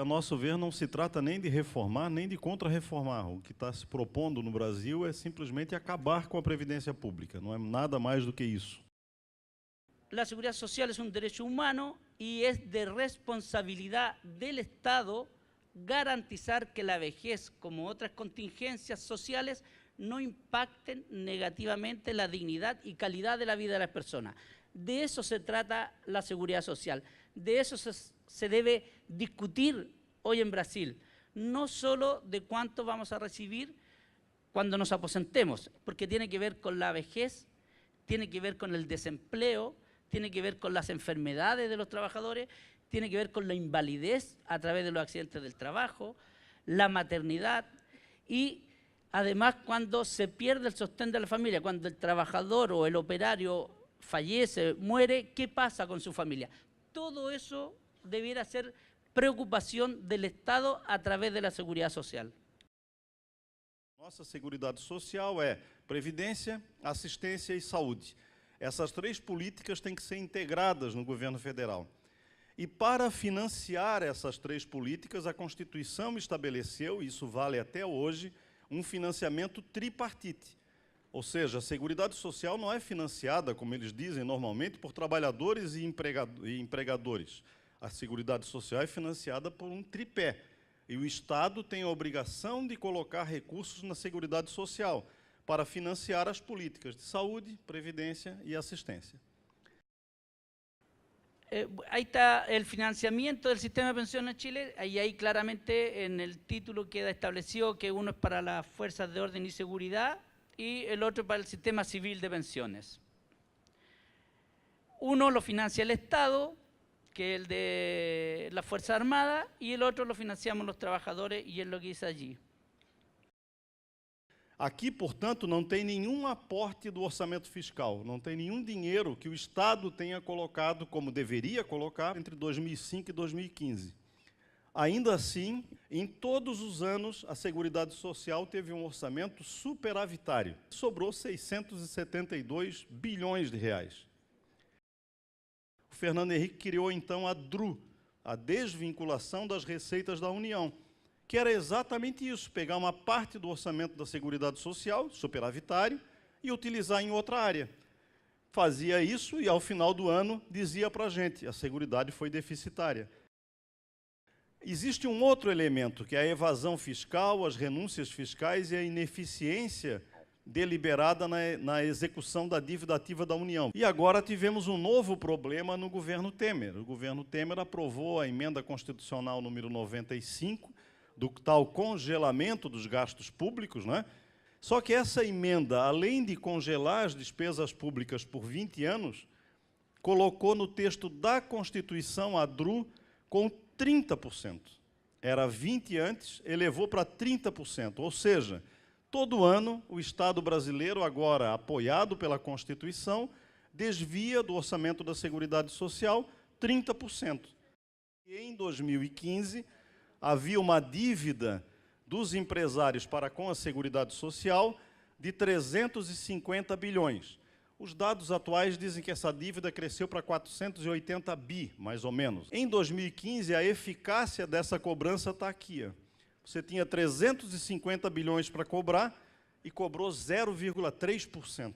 A nosso ver, não se trata nem de reformar, nem de contra-reformar. O que está se propondo no Brasil é simplesmente acabar com a Previdência Pública. Não é nada mais do que isso. La seguridad social es un derecho humano y es de responsabilidad del Estado garantizar que la vejez, como otras contingencias sociales, no impacten negativamente la dignidad y calidad de la vida de las personas. De eso se trata la seguridad social. De eso se debe discutir hoy en Brasil. No solo de cuánto vamos a recibir cuando nos aposentemos, porque tiene que ver con la vejez, tiene que ver con el desempleo, tiene que ver con las enfermedades de los trabajadores, tiene que ver con la invalidez a través de los accidentes del trabajo, la maternidad y además cuando se pierde el sostén de la familia, cuando el trabajador o el operario fallece, muere, ¿qué pasa con su familia? Todo eso debiera ser preocupación del Estado a través de la seguridad social. Nossa Seguridade Social é previdência, assistência e saúde. Essas três políticas têm que ser integradas no governo federal. E para financiar essas três políticas, a Constituição estabeleceu, e isso vale até hoje, um financiamento tripartite. Ou seja, a Seguridade Social não é financiada, como eles dizem normalmente, por trabalhadores e empregadores. A Seguridade Social é financiada por um tripé. E o Estado tem a obrigação de colocar recursos na Seguridade Social para financiar as políticas de saúde, previdência e assistência. Ahí está el financiamiento del sistema de pensiones en Chile, ahí claramente en el título queda establecido que uno es para las fuerzas de orden y seguridad y el otro para el sistema civil de pensiones. Uno lo financia el Estado, que es el de las Fuerzas Armadas, y el otro lo financiamos los trabajadores y es lo que dice allí. Aqui, portanto, não tem nenhum aporte do orçamento fiscal, não tem nenhum dinheiro que o Estado tenha colocado, como deveria colocar, entre 2005 e 2015. Ainda assim, em todos os anos, a Seguridade Social teve um orçamento superavitário. Sobrou 672 bilhões de reais. O Fernando Henrique criou, então, a DRU, a desvinculação das receitas da União, que era exatamente isso, pegar uma parte do orçamento da Seguridade Social, superavitário, e utilizar em outra área. Fazia isso e, ao final do ano, dizia para a gente, a Seguridade foi deficitária. Existe um outro elemento, que é a evasão fiscal, as renúncias fiscais e a ineficiência deliberada na execução da dívida ativa da União. E agora tivemos um novo problema no governo Temer. O governo Temer aprovou a emenda constitucional número 95, do tal congelamento dos gastos públicos, né? Só que essa emenda, além de congelar as despesas públicas por 20 anos, colocou no texto da Constituição a DRU com 30%. Era 20% antes, elevou para 30%. Ou seja, todo ano o Estado brasileiro, agora apoiado pela Constituição, desvia do orçamento da Seguridade Social 30%. E em 2015, havia uma dívida dos empresários para com a Seguridade Social de 350 bilhões. Os dados atuais dizem que essa dívida cresceu para 480 bi, mais ou menos. Em 2015, a eficácia dessa cobrança está aqui. Você tinha 350 bilhões para cobrar e cobrou 0,3%.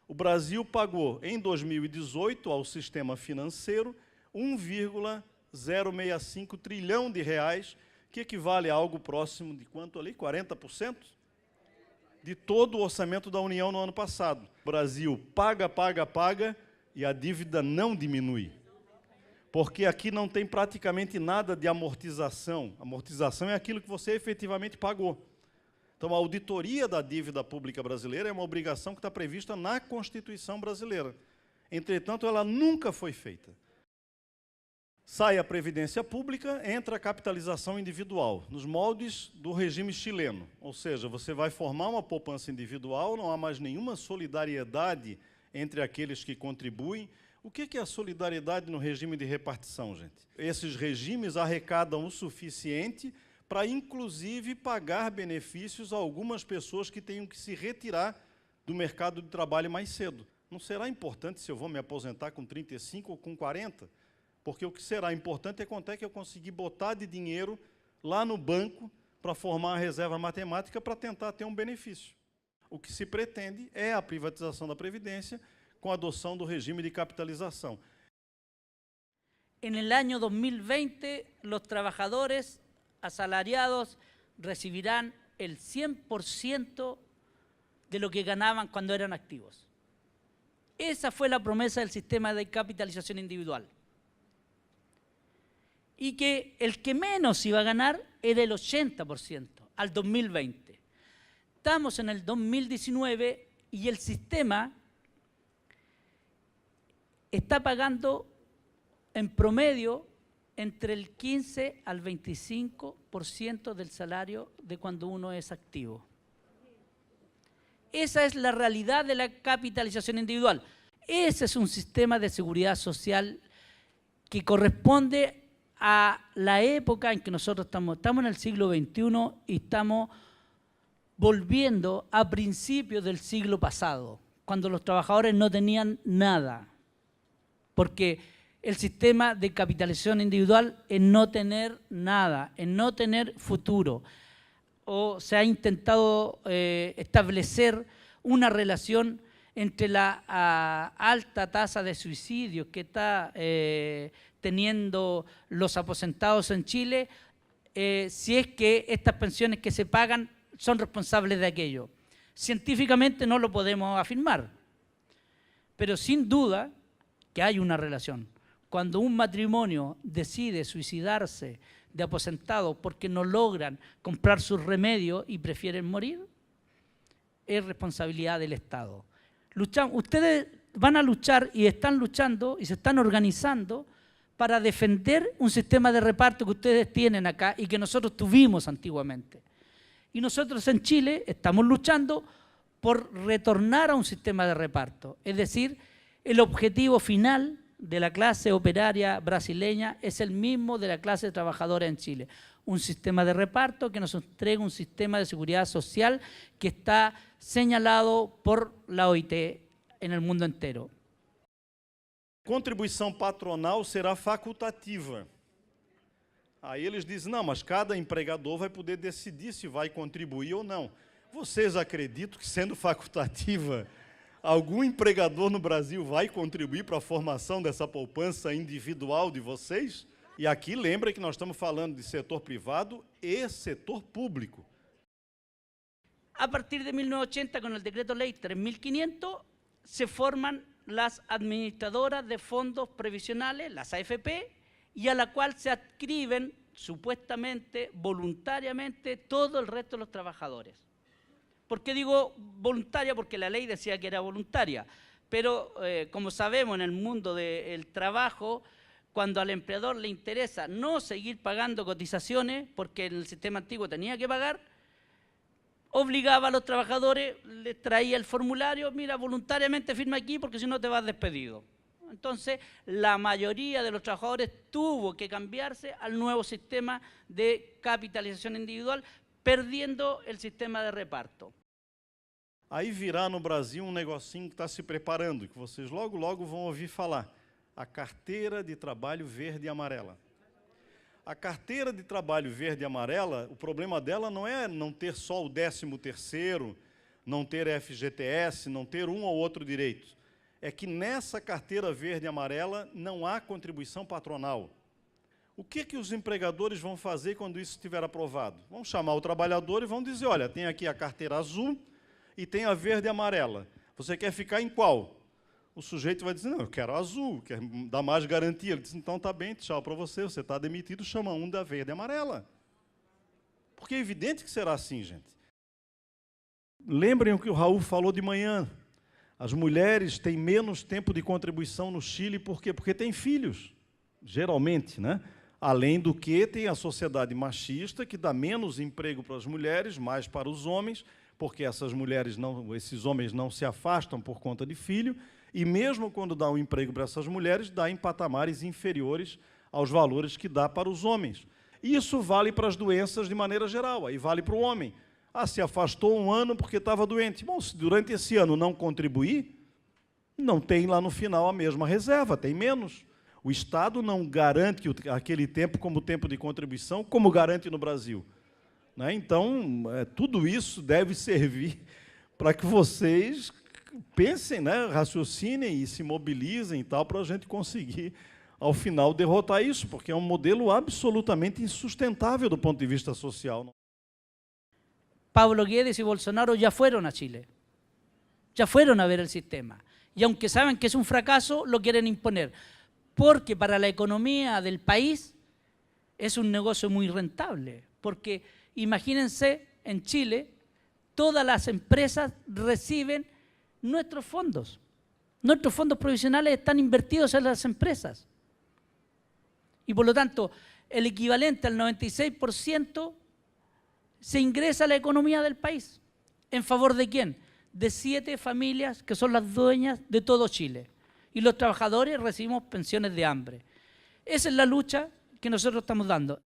O Brasil pagou, em 2018, ao sistema financeiro, 1,065 trilhão de reais, que equivale a algo próximo de quanto ali? 40%? De todo o orçamento da União no ano passado. O Brasil paga, paga, paga, e a dívida não diminui. Porque aqui não tem praticamente nada de amortização. Amortização é aquilo que você efetivamente pagou. Então, a auditoria da dívida pública brasileira é uma obrigação que está prevista na Constituição brasileira. Entretanto, ela nunca foi feita. Sai a Previdência Pública, entra a capitalização individual, nos moldes do regime chileno. Ou seja, você vai formar uma poupança individual, não há mais nenhuma solidariedade entre aqueles que contribuem. O que é a solidariedade no regime de repartição, gente? Esses regimes arrecadam o suficiente para, inclusive, pagar benefícios a algumas pessoas que tenham que se retirar do mercado de trabalho mais cedo. Não será importante se eu vou me aposentar com 35 ou com 40? porque o que será importante é quanto é que eu conseguir botar de dinheiro lá no banco para formar a reserva matemática para tentar ter um benefício. O que se pretende é a privatização da Previdência com a adoção do regime de capitalização. En el año 2020, los trabajadores asalariados recibirán el 100% de lo que ganaban cuando eran activos. Esa fue la promesa del sistema de capitalización individual. Y que el que menos iba a ganar era el 80% al 2020. Estamos en el 2019 y el sistema está pagando en promedio entre el 15 al 25% del salario de cuando uno es activo. Esa es la realidad de la capitalización individual. Ese es un sistema de seguridad social que corresponde a la época en que nosotros estamos. Estamos en el siglo XXI y estamos volviendo a principios del siglo pasado, cuando los trabajadores no tenían nada. Porque el sistema de capitalización individual es no tener nada, es no tener futuro. O se ha intentado establecer una relación entre la alta tasa de suicidios que está teniendo los aposentados en Chile, si es que estas pensiones que se pagan son responsables de aquello. Científicamente no lo podemos afirmar, pero sin duda que hay una relación. Cuando un matrimonio decide suicidarse de aposentados porque no logran comprar sus remedios y prefieren morir, es responsabilidad del Estado. Ustedes van a luchar y están luchando y se están organizando para defender un sistema de reparto que ustedes tienen acá y que nosotros tuvimos antiguamente. Y nosotros en Chile estamos luchando por retornar a un sistema de reparto. Es decir, el objetivo final de la clase operaria brasileña es el mismo de la clase trabajadora en Chile. Un sistema de reparto que nos entrega un sistema de seguridad social que está señalado por la OIT en el mundo entero. Contribuição patronal será facultativa. Aí eles dizem, não, mas cada empregador vai poder decidir se vai contribuir ou não. Vocês acreditam que, sendo facultativa, algum empregador no Brasil vai contribuir para a formação dessa poupança individual de vocês? E aqui lembra que nós estamos falando de setor privado e setor público. A partir de 1980, con el Decreto Ley 3500, se forman las administradoras de fondos previsionales, las AFP, y a la cual se adscriben supuestamente, voluntariamente, todo el resto de los trabajadores. ¿Por qué digo voluntaria? Porque la ley decía que era voluntaria, pero como sabemos en el mundo del trabajo, cuando al empleador le interesa no seguir pagando cotizaciones, porque en el sistema antiguo tenía que pagar, obligaba a los trabajadores, les traía el formulario, mira, voluntariamente firma aquí porque si no te vas despedido. Entonces, la mayoría de los trabajadores tuvo que cambiarse al nuevo sistema de capitalización individual, perdiendo el sistema de reparto. Aí virá no Brasil um negocinho que está se preparando, que vocês logo, logo vão ouvir falar. A carteira de trabalho verde e amarela. A carteira de trabalho verde e amarela, o problema dela não é não ter só o 13º, não ter FGTS, não ter um ou outro direito. É que nessa carteira verde e amarela não há contribuição patronal. O que os empregadores vão fazer quando isso estiver aprovado? Vão chamar o trabalhador e vão dizer, olha, tem aqui a carteira azul e tem a verde e amarela. Você quer ficar em qual? O sujeito vai dizer, não, eu quero a azul, quer dar mais garantia. Ele diz, então tá bem, tchau para você está demitido, chama um da verde e amarela. Porque é evidente que será assim, gente. Lembrem o que o Raul falou de manhã. As mulheres têm menos tempo de contribuição no Chile, por quê? Porque têm filhos, geralmente, né? Além do que tem a sociedade machista, que dá menos emprego para as mulheres, mais para os homens, porque esses homens não se afastam por conta de filho, e mesmo quando dá um emprego para essas mulheres, dá em patamares inferiores aos valores que dá para os homens. E isso vale para as doenças de maneira geral, aí vale para o homem. Ah, se afastou um ano porque estava doente. Bom, se durante esse ano não contribuir, não tem lá no final a mesma reserva, tem menos. O Estado não garante aquele tempo como tempo de contribuição, como garante no Brasil. Né? Então, tudo isso deve servir para que vocês pensem, né, raciocinem e se mobilizem e tal, para a gente conseguir, ao final, derrotar isso, porque é um modelo absolutamente insustentável do ponto de vista social. Pablo Guedes y Bolsonaro ya fueron a Chile, ya fueron a ver el sistema. Y aunque saben que es un fracaso, lo quieren imponer, porque para la economía del país es un negocio muy rentable. Porque imagínense, en Chile, todas las empresas reciben nuestros fondos provisionales están invertidos en las empresas. Y por lo tanto, el equivalente al 96% se ingresa a la economía del país. ¿En favor de quién? De 7 familias que son las dueñas de todo Chile. Y los trabajadores recibimos pensiones de hambre. Esa es la lucha que nosotros estamos dando.